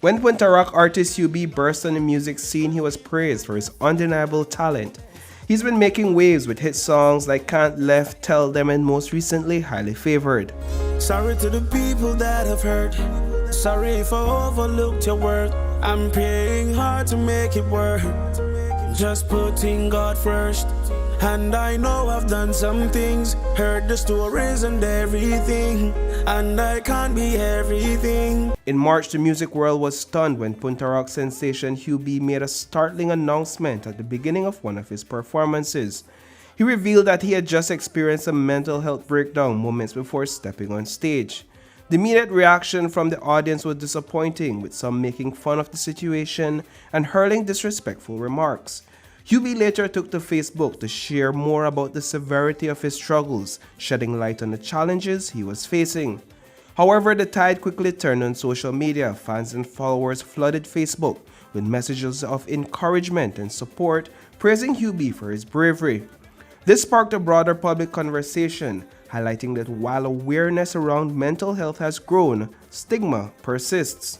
When Punta Rock artist UB burst on the music scene, he was praised for his undeniable talent. He's been making waves with hit songs like Can't Left, Tell Them, and most recently, Highly Favored. Sorry to the people that have hurt. Sorry if I overlooked your work. I'm praying hard to make it work. Just putting God first. And I know I've done some things, heard the stories and everything, and I can't be everything. In March, the music world was stunned when Punta Rock sensation Hugh B made a startling announcement at the beginning of one of his performances. He revealed that he had just experienced a mental health breakdown moments before stepping on stage. The immediate reaction from the audience was disappointing, with some making fun of the situation and hurling disrespectful remarks. Hubie later took to Facebook to share more about the severity of his struggles, shedding light on the challenges he was facing. However, the tide quickly turned on social media. Fans and followers flooded Facebook with messages of encouragement and support, praising Hubie for his bravery. This sparked a broader public conversation, highlighting that while awareness around mental health has grown, stigma persists.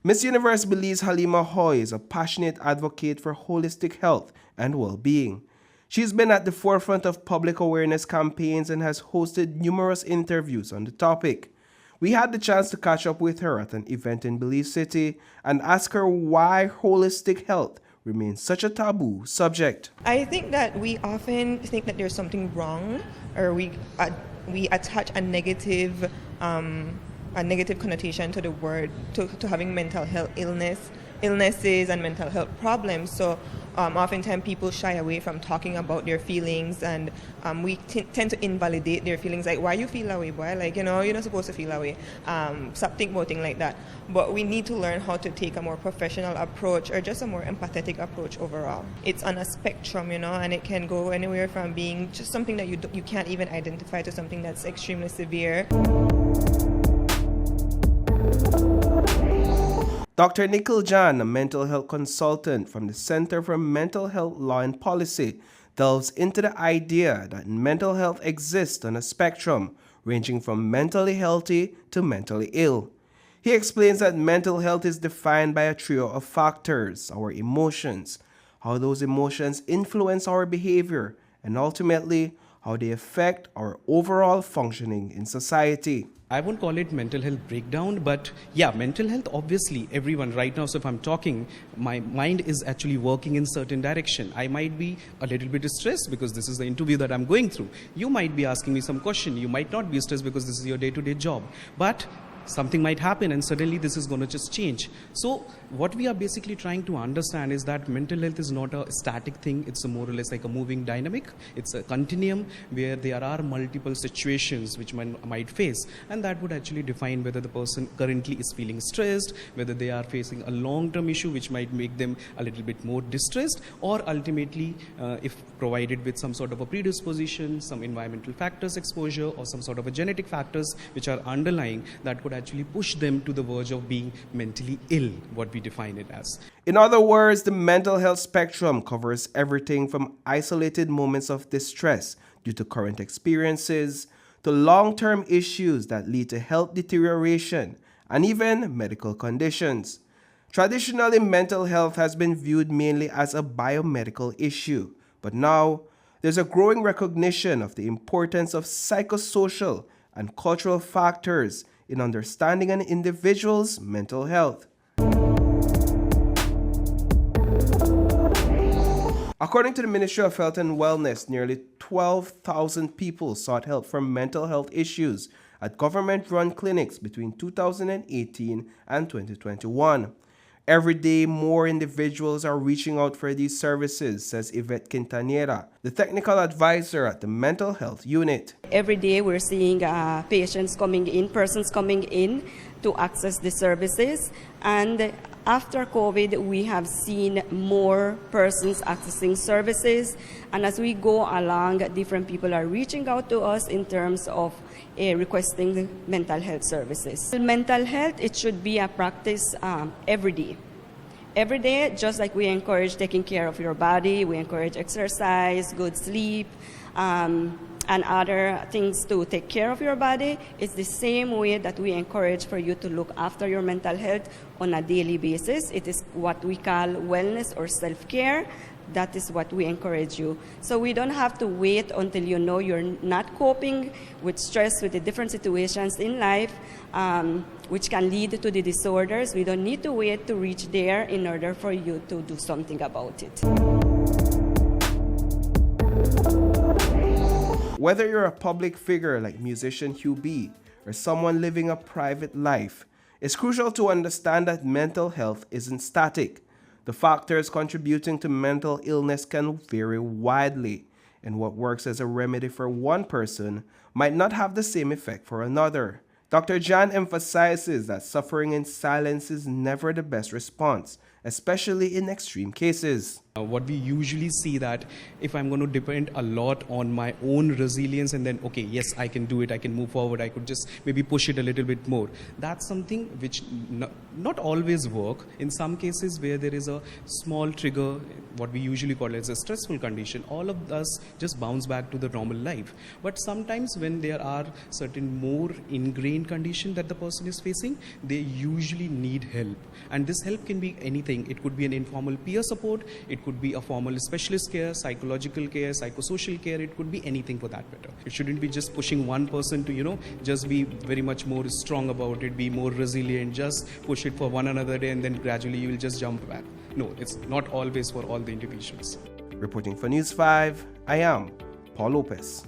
Miss Universe Belize Halima Hoy is a passionate advocate for holistic health and well-being. She's been at the forefront of public awareness campaigns and has hosted numerous interviews on the topic. We had the chance to catch up with her at an event in Belize City and ask her why holistic health remains such a taboo subject. I think that we often think that there's something wrong, or we attach a negative connotation to the word, to having mental health illnesses and mental health problems. So oftentimes people shy away from talking about their feelings, and we tend to invalidate their feelings, like, why you feel that way, boy? Like, you're not supposed to feel that way. Stop thinking about things like that. But we need to learn how to take a more professional approach, or just a more empathetic approach overall. It's on a spectrum, and it can go anywhere from being just something that you can't even identify to something that's extremely severe. Dr. Nikhil Jan, a mental health consultant from the Center for Mental Health Law and Policy, delves into the idea that mental health exists on a spectrum, ranging from mentally healthy to mentally ill. He explains that mental health is defined by a trio of factors: our emotions, how those emotions influence our behavior, and ultimately, how they affect our overall functioning in society. I won't call it mental health breakdown, but yeah, mental health, obviously, everyone right now, so if I'm talking, my mind is actually working in certain direction. I might be a little bit stressed because this is the interview that I'm going through. You might be asking me some question. You might not be stressed because this is your day-to-day job. But something might happen and suddenly this is going to just change. So what we are basically trying to understand is that mental health is not a static thing. It's a more or less like a moving dynamic. It's a continuum where there are multiple situations which one might face, and that would actually define whether the person currently is feeling stressed, whether they are facing a long-term issue which might make them a little bit more distressed, or ultimately if provided with some sort of a predisposition, some environmental factors exposure, or some sort of a genetic factors which are underlying, that could actually push them to the verge of being mentally ill, what we define it as. In other words, the mental health spectrum covers everything from isolated moments of distress due to current experiences to long-term issues that lead to health deterioration and even medical conditions. Traditionally, mental health has been viewed mainly as a biomedical issue, but now there's a growing recognition of the importance of psychosocial and cultural factors in understanding an individual's mental health. According to the Ministry of Health and Wellness, nearly 12,000 people sought help for mental health issues at government-run clinics between 2018 and 2021. Every day, more individuals are reaching out for these services, says Yvette Quintanera, the technical advisor at the Mental Health Unit. Every day we're seeing persons coming in to access the services, and after COVID we have seen more persons accessing services, and as we go along, different people are reaching out to us in terms of requesting mental health services. Mental health, it should be a practice every day. Every day, just like we encourage taking care of your body, we encourage exercise, good sleep, and other things to take care of your body, it's the same way that we encourage for you to look after your mental health on a daily basis. It is what we call wellness or self-care. That is what we encourage you. So we don't have to wait until you know you're not coping with stress, with the different situations in life, which can lead to the disorders. We don't need to wait to reach there in order for you to do something about it. Whether you're a public figure like musician Hugh B or someone living a private life, it's crucial to understand that mental health isn't static. The factors contributing to mental illness can vary widely, and what works as a remedy for one person might not have the same effect for another. Dr. Jan emphasizes that suffering in silence is never the best response, especially in extreme cases. What we usually see that if I'm going to depend a lot on my own resilience and then, okay, yes, I can do it, I can move forward, I could just maybe push it a little bit more. That's something which not always work. In some cases where there is a small trigger, what we usually call as a stressful condition, all of us just bounce back to the normal life. But sometimes when there are certain more ingrained condition that the person is facing, they usually need help. And this help can be anything. It could be an informal peer support, it could be a formal specialist care, psychological care, psychosocial care, it could be anything for that matter. It shouldn't be just pushing one person to, just be very much more strong about it, be more resilient, just push it for one another day and then gradually you will just jump back. No, it's not always for all the individuals. Reporting for News 5, I am Paul Lopez.